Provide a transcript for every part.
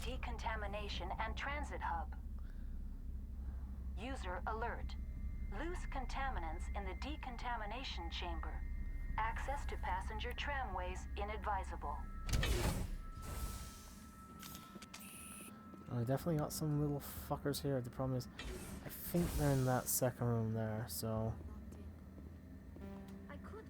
decontamination and transit hub. User alert. Loose contaminants in the decontamination chamber. Access to passenger tramways inadvisable. I definitely got some little fuckers here. The problem is, I think they're in that second room there, so... I could.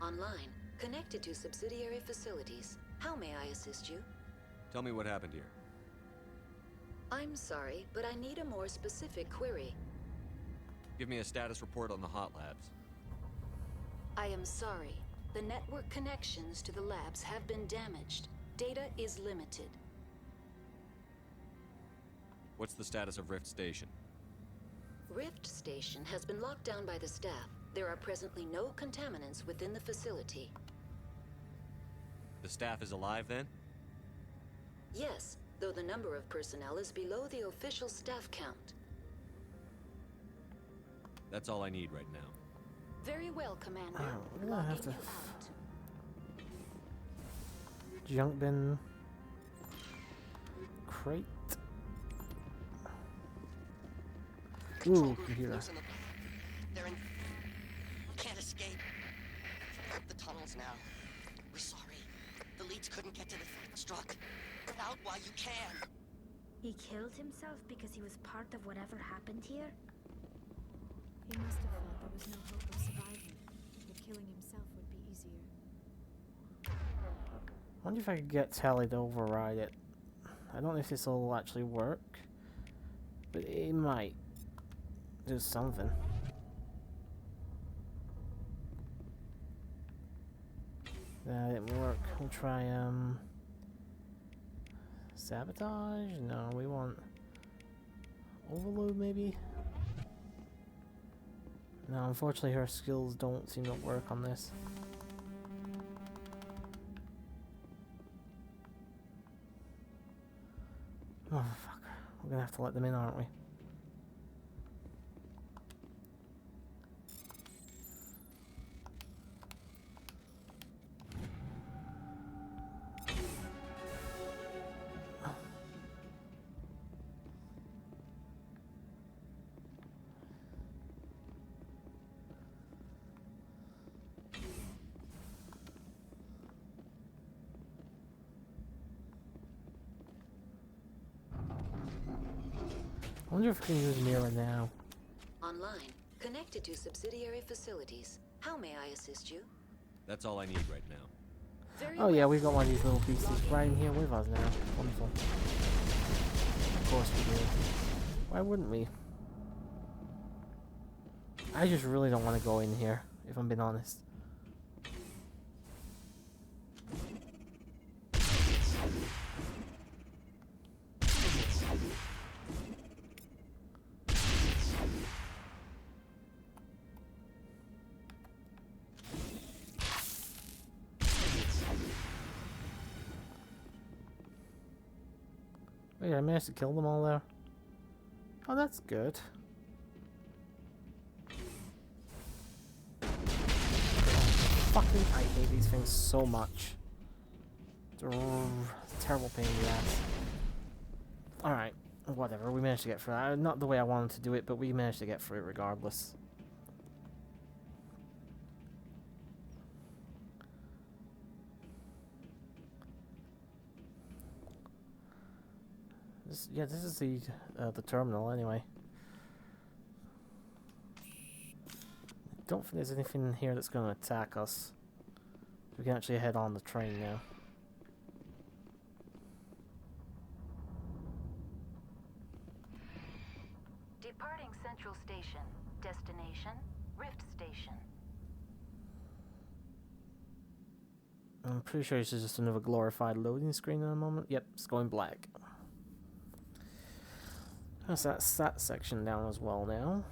Online. Connected to subsidiary facilities. How may I assist you? Tell me what happened here. I'm sorry, but I need a more specific query. Give me a status report on the hot labs. I am sorry. The network connections to the labs have been damaged. Data is limited. What's the status of Rift Station? Rift Station has been locked down by the staff. There are presently no contaminants within the facility. The staff is alive then? Yes, though the number of personnel is below the official staff count. That's all I need right now. Very well, Commander. Oh, we're gonna have to... Logging you out. Junk bin... crate? Ooh, computer. They're in... We can't escape. The tunnels now. We're sorry. The leads couldn't get to the struck. Get out while you can. He killed himself because he was part of whatever happened here? He must have felt there was no hope of surviving. That killing himself would be easier. I wonder if I could get Tally to override it. I don't know if this will actually work, but it might do something. That didn't work. We'll try, sabotage? No, we want overload, maybe? No, unfortunately her skills don't seem to work on this. Oh, fuck. We're gonna have to let them in, aren't we? I wonder if we can use Mira now. Online. Connected to subsidiary facilities. How may I assist you? That's all I need right now. Very Oh yeah, we've got one of these little beasties right in here with us now. Wonderful. Of course we do. Why wouldn't we? I just really don't want to go in here, if I'm being honest. Wait, I managed to kill them all there? Oh, that's good. Fucking, I hate these things so much. It's a terrible pain in the ass. Alright, whatever, we managed to get through that. Not the way I wanted to do it, but we managed to get through it regardless. Yeah, this is the terminal anyway. I don't think there's anything in here that's going to attack us. We can actually head on the train now. Departing Central Station. Destination, Rift Station. I'm pretty sure this is just another glorified loading screen in a moment. Yep, it's going black. That's that stat section down as well now.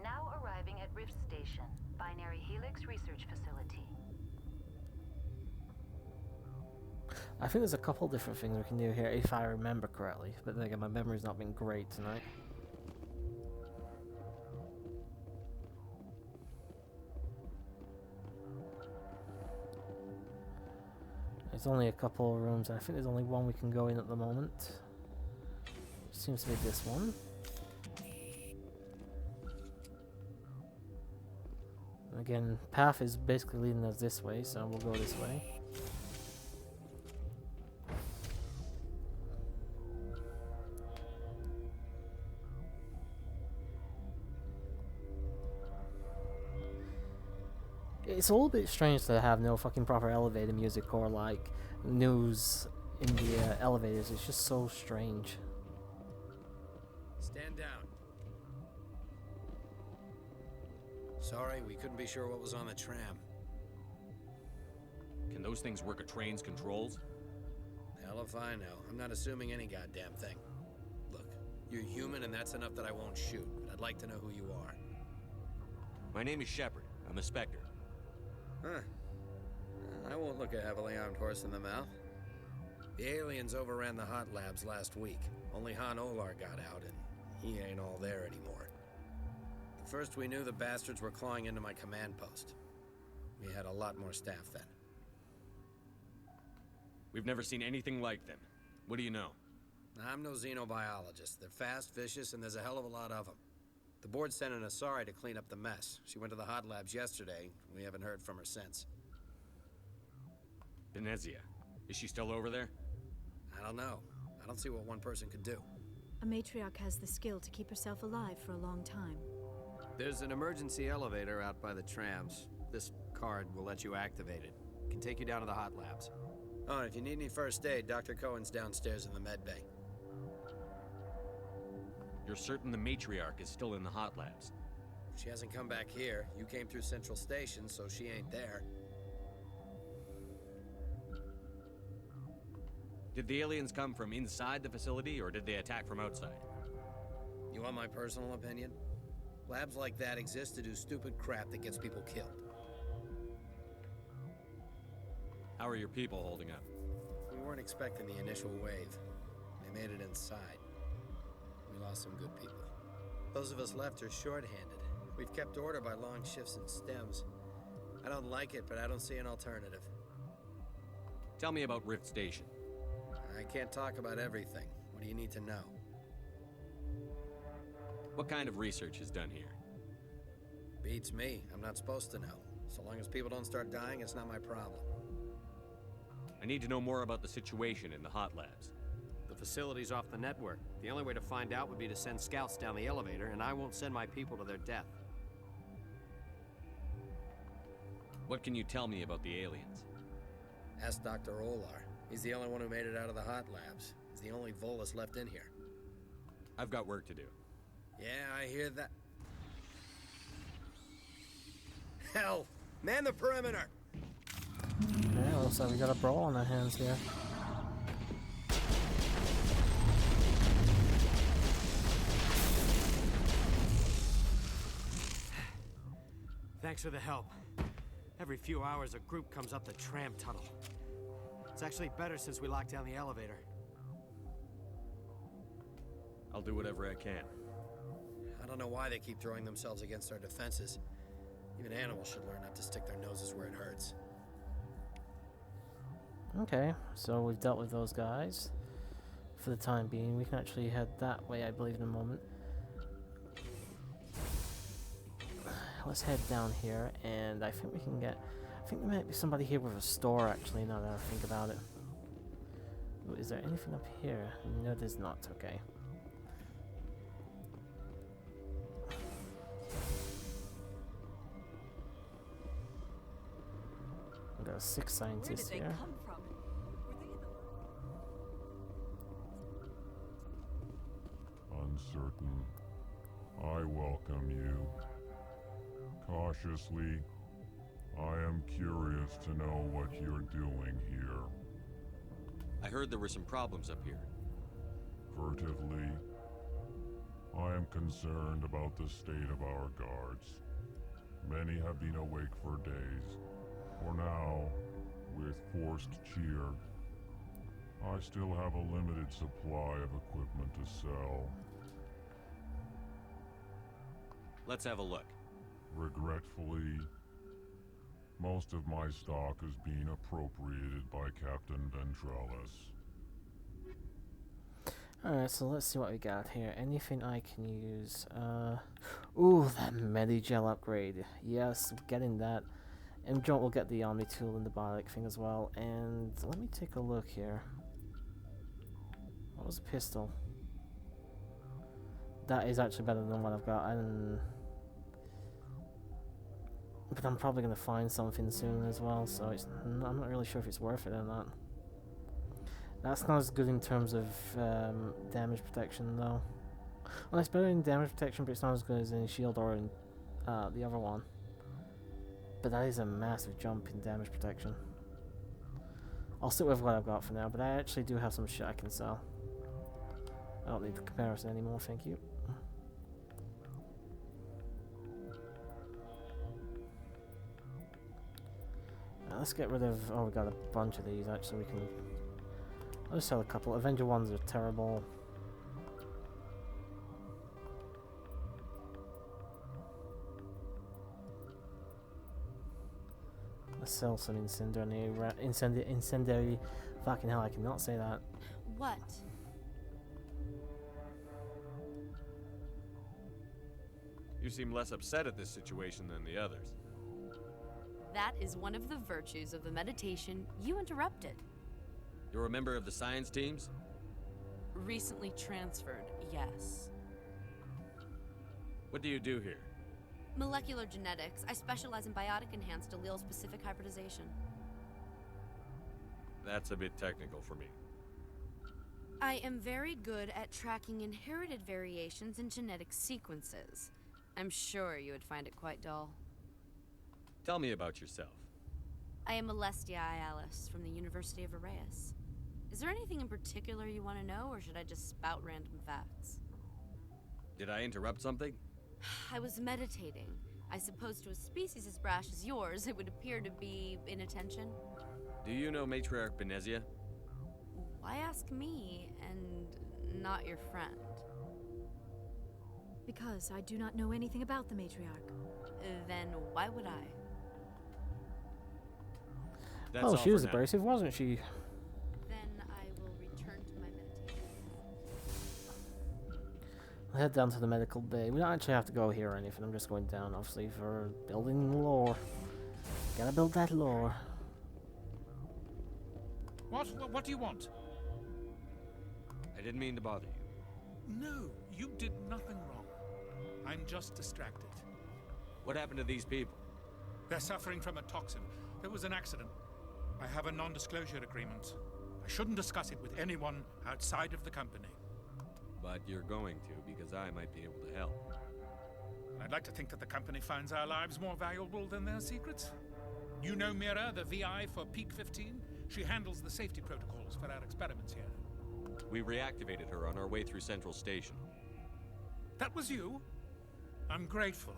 Now arriving at Rift Station, Binary Helix Research Facility. I think there's a couple different things we can do here, if I remember correctly. But then again, my memory's not been great tonight. There's only a couple of rooms, and I think there's only one we can go in at the moment. Seems to be this one. Again, path is basically leading us this way, so we'll go this way. It's a little bit strange to have no fucking proper elevator music or like news in the elevators. It's just so strange. Stand down. Sorry, we couldn't be sure what was on the tram. Can those things work a train's controls? Hell if I know. I'm not assuming any goddamn thing. Look, you're human and that's enough that I won't shoot, but I'd like to know who you are. My name is Shepard. I'm a Spectre. Huh. I won't look a heavily armed horse in the mouth. The aliens overran the hot labs last week. Only Han Olar got out, and he ain't all there anymore. The first we knew, the bastards were clawing into my command post. We had a lot more staff then. We've never seen anything like them. What do you know? I'm no xenobiologist. They're fast, vicious, and there's a hell of a lot of them. The board sent an Asari to clean up the mess. She went to the hot labs yesterday. We haven't heard from her since. Venezia. Is she still over there? I don't know. I don't see what one person could do. A matriarch has the skill to keep herself alive for a long time. There's an emergency elevator out by the trams. This card will let you activate it. It can take you down to the hot labs. Oh, and if you need any first aid, Dr. Cohen's downstairs in the med bay. You're certain the matriarch is still in the hot labs? She hasn't come back here. You came through Central Station, so she ain't there. Did the aliens come from inside the facility, or did they attack from outside? You want my personal opinion? Labs like that exist to do stupid crap that gets people killed. How are your people holding up? We weren't expecting the initial wave. They made it inside. We lost some good people. Those of us left are short-handed. We've kept order by long shifts and stems. I don't like it, but I don't see an alternative. Tell me about Rift Station. I can't talk about everything. What do you need to know? What kind of research is done here? Beats me. I'm not supposed to know. So long as people don't start dying, it's not my problem. I need to know more about the situation in the hot labs. The facility's off the network. The only way to find out would be to send scouts down the elevator, and I won't send my people to their death. What can you tell me about the aliens? Ask Dr. Olar. He's the only one who made it out of the hot labs. He's the only Volus left in here. I've got work to do. Yeah, I hear that. Hell! Man the perimeter! Yeah, looks like we got a brawl on our hands here. Thanks for the help. Every few hours, a group comes up the tram tunnel. It's actually better since we locked down the elevator. I'll do whatever I can. I don't know why they keep throwing themselves against our defenses. Even animals should learn not to stick their noses where it hurts. Okay, so we've dealt with those guys. For the time being, we can actually head that way, I believe, in a moment. Let's head down here, and I think we can get... I think there might be somebody here with a store, actually, now that I think about it. Ooh, is there anything up here? No, there's not. Okay. We've got 6 scientists here. Uncertain. I welcome you. Cautiously, I am curious to know what you're doing here. I heard there were some problems up here. Furtively, I am concerned about the state of our guards. Many have been awake for days. For now, with forced cheer, I still have a limited supply of equipment to sell. Let's have a look. Regretfully, Most of my stock is being appropriated by Captain Ventrellis. Alright, so let's see what we got here. Anything I can use? Ooh, that Medigel upgrade. Yes, getting that. And John will get the Omni tool and the Bionic thing as well. And let me take a look here. What was the pistol? That is actually better than what I've got. But I'm probably going to find something soon as well, so I'm not really sure if it's worth it or not. That's not as good in terms of damage protection, though. Well, it's better in damage protection, but it's not as good as in shield or in the other one. But that is a massive jump in damage protection. I'll stick with what I've got for now, but I actually do have some shit I can sell. I don't need the comparison anymore, thank you. Let's get rid of... Oh, we got a bunch of these, actually. We can... I'll just sell a couple. Avenger ones are terrible. Let's sell some incendiary... Fucking hell, I cannot say that. What? You seem less upset at this situation than the others. That is one of the virtues of the meditation you interrupted. You're a member of the science teams? Recently transferred, yes. What do you do here? Molecular genetics. I specialize in biotic-enhanced allele-specific hybridization. That's a bit technical for me. I am very good at tracking inherited variations in genetic sequences. I'm sure you would find it quite dull. Tell me about yourself. I am Alestia Ialis from the University of Arraeus. Is there anything in particular you want to know, or should I just spout random facts? Did I interrupt something? I was meditating. I suppose to a species as brash as yours, it would appear to be inattention. Do you know Matriarch Benezia? Why ask me, and not your friend? Because I do not know anything about the matriarch. Then why would I? That's oh, she was for now. abrasive, wasn't she? Then I will return to my meditation. I'll head down to the medical bay. We don't actually have to go here or anything. I'm just going down, obviously, for building lore. Gotta build that lore. What do you want? I didn't mean to bother you. No, you did nothing wrong. I'm just distracted. What happened to these people? They're suffering from a toxin. There was an accident. I have a non-disclosure agreement. I shouldn't discuss it with anyone outside of the company. But you're going to, because I might be able to help. I'd like to think that the company finds our lives more valuable than their secrets. You know Mira, the VI for Peak 15? She handles the safety protocols for our experiments here. We reactivated her on our way through Central Station. That was you? I'm grateful.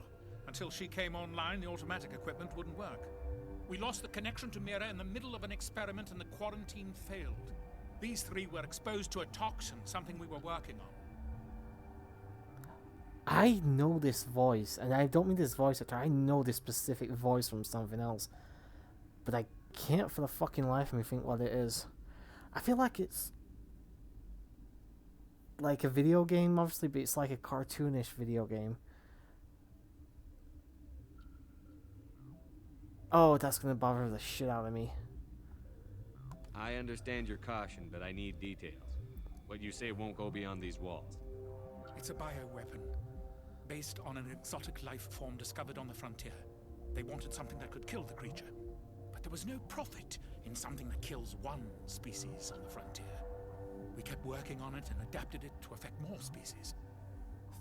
Until she came online, the automatic equipment wouldn't work. We lost the connection to Mira in the middle of an experiment and the quarantine failed. These three were exposed to a toxin, something we were working on. I know this voice, and I don't mean this voice actor. I know this specific voice from something else. But I can't for the fucking life of me think what it is. I feel like it's like a video game, obviously, but it's like a cartoonish video game. Oh, that's gonna bother the shit out of me. I understand your caution, but I need details. What you say won't go beyond these walls. It's a bioweapon, based on an exotic life form discovered on the frontier. They wanted something that could kill the creature, but there was no profit in something that kills one species on the frontier. We kept working on it and adapted it to affect more species.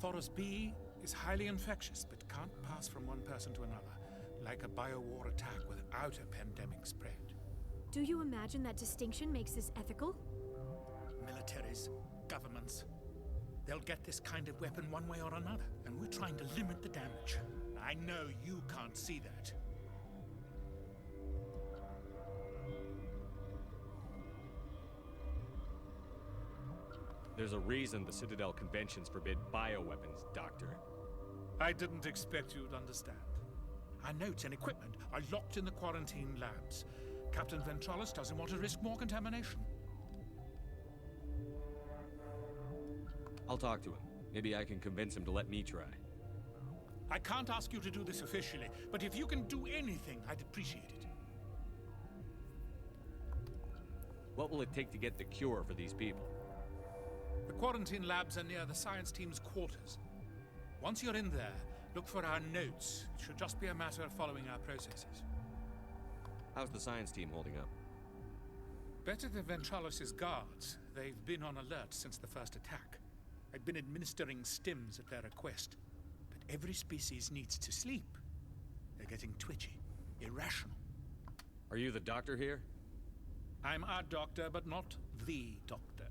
Thoros B is highly infectious, but can't pass from one person to another, like a biowar attack without a pandemic spread. Do you imagine that distinction makes this ethical? Militaries, governments, they'll get this kind of weapon one way or another, and we're trying to limit the damage. I know you can't see that. There's a reason the Citadel conventions forbid bioweapons, Doctor. I didn't expect you'd understand. Our notes and equipment are locked in the quarantine labs. Captain Ventralis doesn't want to risk more contamination. I'll talk to him. Maybe I can convince him to let me try. I can't ask you to do this officially, but if you can do anything, I'd appreciate it. What will it take to get the cure for these people? The quarantine labs are near the science team's quarters. Once you're in there, look for our notes. It should just be a matter of following our processes. How's the science team holding up? Better than Ventralis' guards. They've been on alert since the first attack. I've been administering stims at their request. But every species needs to sleep. They're getting twitchy, irrational. Are you the doctor here? I'm our doctor, but not the doctor.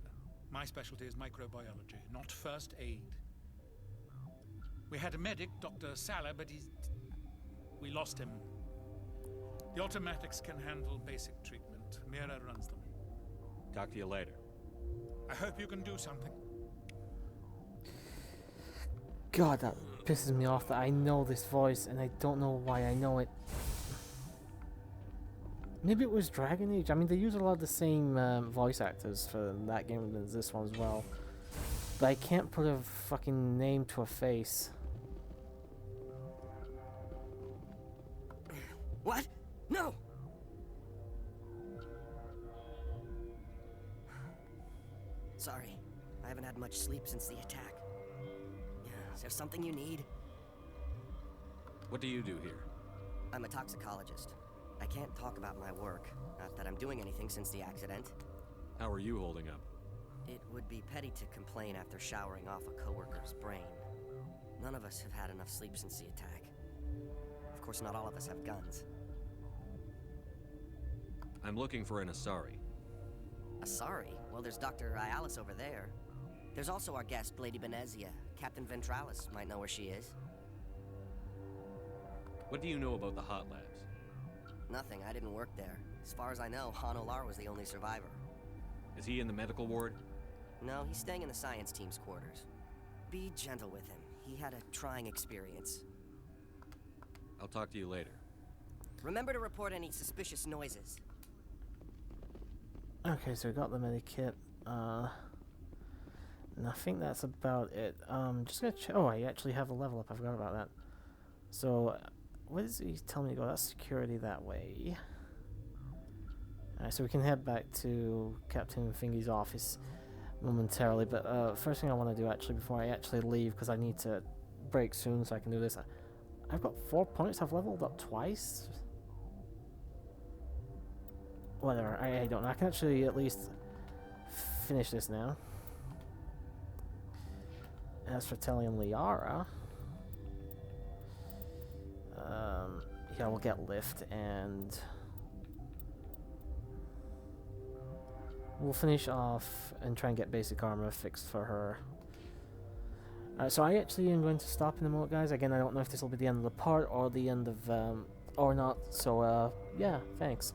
My specialty is microbiology, not first aid. We had a medic, Dr. Salah, but we lost him. The automatics can handle basic treatment. Mira runs them. Talk to you later. I hope you can do something. God, that pisses me off that I know this voice and I don't know why I know it. Maybe it was Dragon Age. I mean, they use a lot of the same voice actors for that game as this one as well. But I can't put a fucking name to a face. What? No! Sorry, I haven't had much sleep since the attack. Is there something you need? What do you do here? I'm a toxicologist. I can't talk about my work. Not that I'm doing anything since the accident. How are you holding up? It would be petty to complain after showering off a coworker's brain. None of us have had enough sleep since the attack. Of course, not all of us have guns. I'm looking for an Asari. Asari? Well, there's Dr. Ayalis over there. There's also our guest, Lady Benezia. Captain Ventralis might know where she is. What do you know about the hot labs? Nothing. I didn't work there. As far as I know, Han Olar was the only survivor. Is he in the medical ward? No, he's staying in the science team's quarters. Be gentle with him. He had a trying experience. I'll talk to you later. Remember to report any suspicious noises. Okay, so we got the medikit. And I think that's about it. Just gonna check. Oh, I actually have a level up. I forgot about that. So, where does he tell me to go? That's security that way. Alright, so we can head back to Captain Fingy's office momentarily. But first thing I want to do actually before I actually leave, because I need to break soon so I can do this. I've got 4 points. I've leveled up twice. Whatever. I don't know. I can actually at least finish this now. As for telling Liara, yeah, we'll get lift and we'll finish off and try and get basic armor fixed for her. Alright, so I actually am going to stop in a moment, guys. Again, I don't know if this will be the end of the part or the end of, or not. So, yeah, thanks.